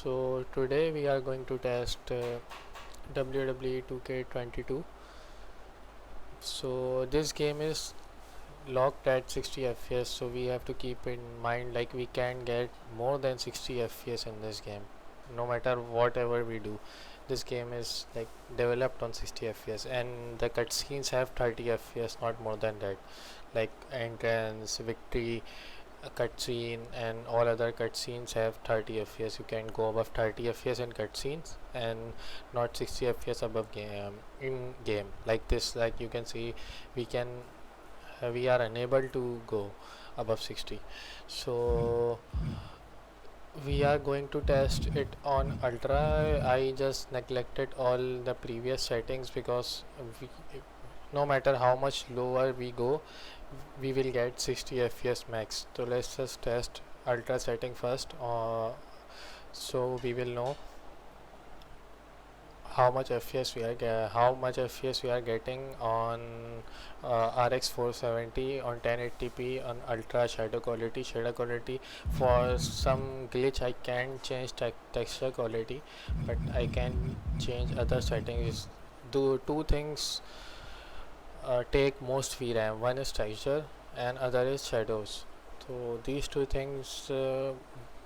So today we are going to test WWE 2K22. So this game is locked at 60 FPS, so we have to keep in mind like we can get more than 60 FPS in this game no matter whatever we do. This game is like developed on 60 FPS and the cutscenes have 30 FPS, not more than that, like entrance, victory, cutscene and all other cutscenes have 30 fps. You can go above 30 fps in cutscenes and not 60 fps above game in game like this. Like you can see, we can we are unable to go above 60. So we are going to test it on ultra. I just neglected all the previous settings because we, no matter how much lower we go, we will get 60 fps max. So let's just test ultra setting first, so we will know how much fps we are getting on RX 470 on 1080p on ultra shadow quality. For some glitch I can change texture quality, but I can change other settings. Do two things take most VRAM. One is texture and other is shadows. So these two things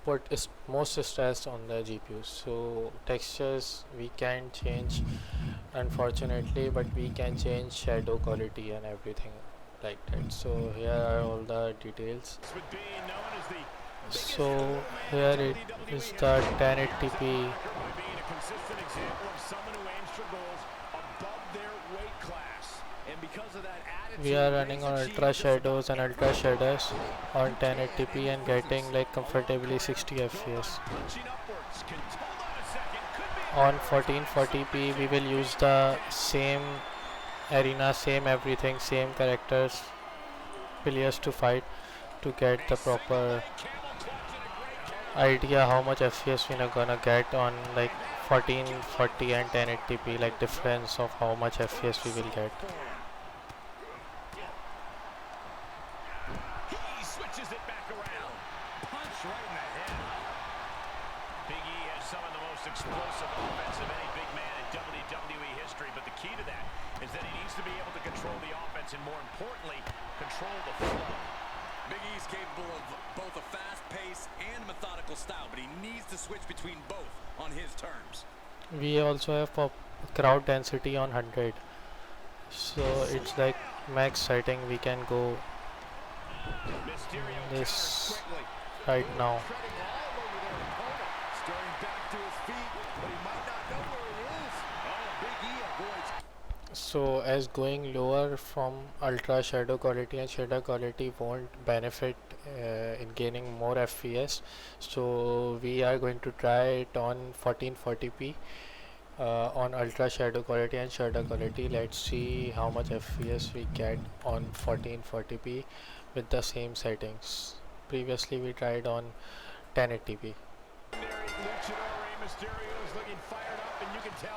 put is most stress on the GPU. So textures we can change unfortunately, but we can change shadow quality and everything like that. So here are all the details. So here it is the 1080p. We are running on ultra shadows and ultra shadows on 1080p and getting like comfortably 60 fps. On 1440p we will use the same arena, same everything, same characters, players to fight to get the proper idea how much fps we are gonna get on like 1440 and 1080p, like difference of how much fps we will get. Explosive offense of any big man in WWE history, but the key to that is that he needs to be able to control the offense and, more importantly, control the flow. Big E's capable of both a fast pace and methodical style, but he needs to switch between both on his terms. We also have crowd density on 100, so it's like max setting. We can go this right now. So as going lower from ultra shadow quality and shadow quality won't benefit in gaining more FPS, so we are going to try it on 1440p on ultra shadow quality and shadow quality. Let's see how much FPS we get on 1440p with the same settings. Previously we tried on 1080p.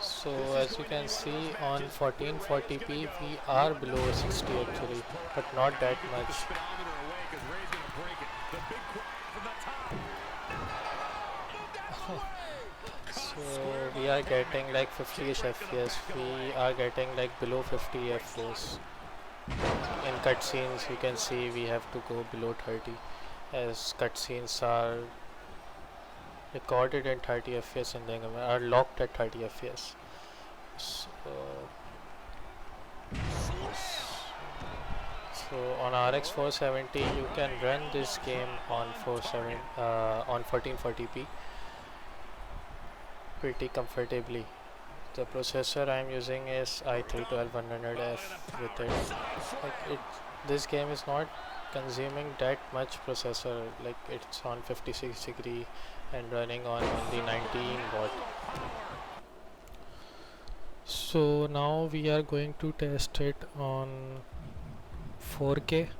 So as you can see, on 1440p we are below 60 actually, but not that much. So we are getting like 50ish fps. We are getting like below 50 fps. In cutscenes you can see we have to go below 30, as cutscenes are recorded in 30 fps and then are locked at 30 fps. So on RX 470 you can run this game on 1440p pretty comfortably. The processor I am using is i3 12100F with it. This game is not consuming that much processor, like it's on 56 degree and running on only 19 watt. So now we are going to test it on 4K.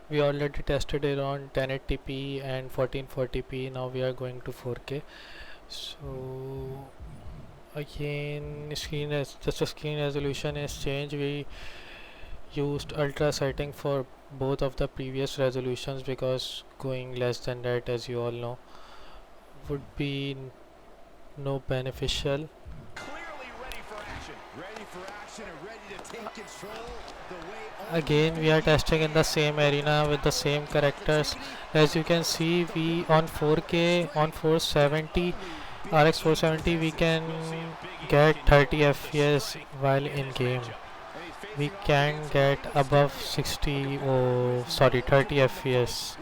We already tested it on 1080p and 1440p. Now we are going to 4K. So again, just the screen resolution is changed. We used ultra setting for both of the previous resolutions because going less than that, as you all know, would be no beneficial. Clearly ready for action. Ready for action and ready to take control the way Again we are testing in the same arena with the same characters. As you can see, we on 4K on 470 RX 470 we can get 30 FPS while in game. We can get above 60, oh sorry, 30 FPS.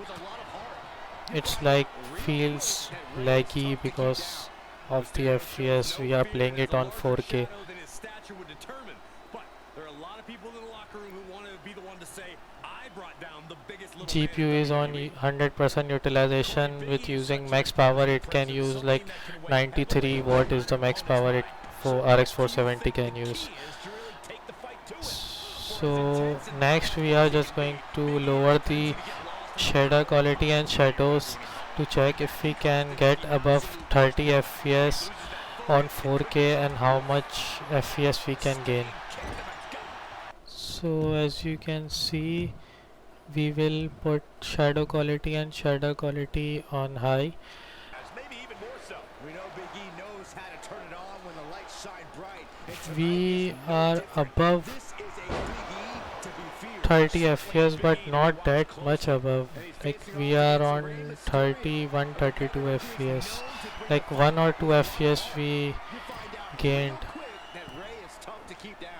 It's like feels laggy because of the FPS. We are playing it on 4K. than his stature would determine. But there are a lot of people in the locker room who want to be the one to say, I brought down the biggest little man GPU in is on WWE." 100% utilization. With using max power it can use like 93 watt is the max power it for RX 470 can use. So next we are just going to lower the shader quality and shadows to check if we can get above 30 fps on 4K and how much fps we can gain. So as you can see, we will put shadow quality and shadow quality on high. Maybe even more so. We know Big E knows how to turn it on when the lights shine bright. We are above This is a Big E to be feared. 30 fps but not that much above. Like we are on 31 32 fps, like 1 or 2 fps we gained That Ray is tough to keep down.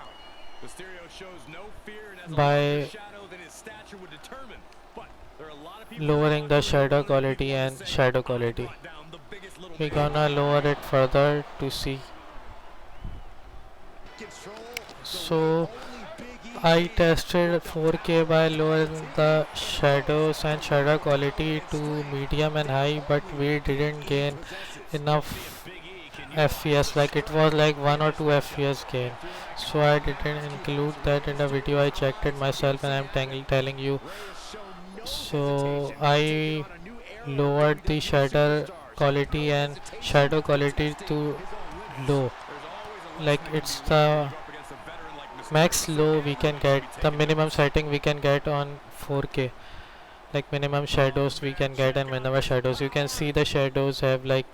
Mysterio shows no fear and has a by larger shadow than his stature would determine. But there are a lot of people lowering the shadow quality who and say, shadow "I quality. brought down the biggest little We're man." gonna lower it further to see. Control So I tested 4K by lowering the shadows and shadow quality to medium and high, but we didn't gain enough FPS. Like it was like 1 or 2 FPS gain. So I didn't include that in the video. I checked it myself and I'm telling you. So I lowered the shader quality and shadow quality to low. Like it's the max low we can get, the minimum setting we can get on 4K. Like minimum shadows we can get and minimum shadows. You can see the shadows have like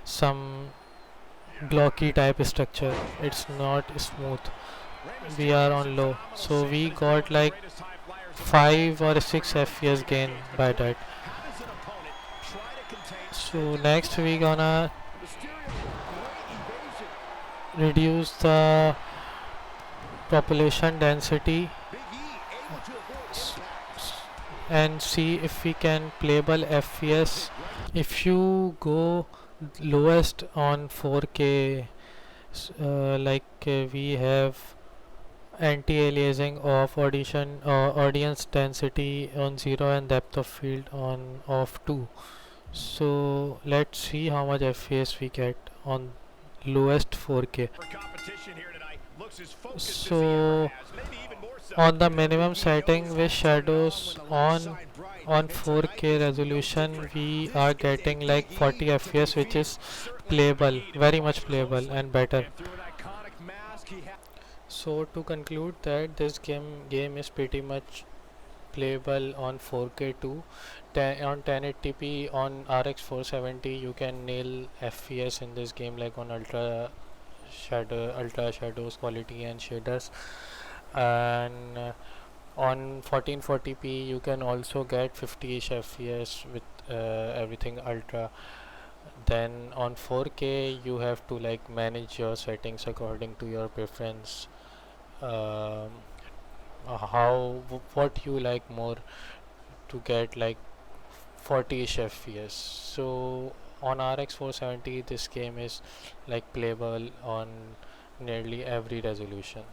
some blocky type structure. It's not smooth. We are on low. So we got like 5 or 6 FPS gain by that. So next we gonna reduce the population density and see if we can playable FPS. If you go lowest on 4K, we have anti-aliasing of audience density on 0 and depth of field on off 2. So let's see how much FPS we get on lowest 4K. So on the minimum setting with shadows on 4K resolution we are getting like 40 fps, which is playable, very much playable and better. So to conclude that this game is pretty much playable on 4K too. On 1080p on RX 470 you can nail FPS in this game, like on ultra shadows quality and shaders. And on 1440p you can also get 50ish fps with everything ultra. Then on 4K you have to like manage your settings according to your preference, um, what you like more to get like 40ish fps. So on RX 470 this game is like playable on nearly every resolution.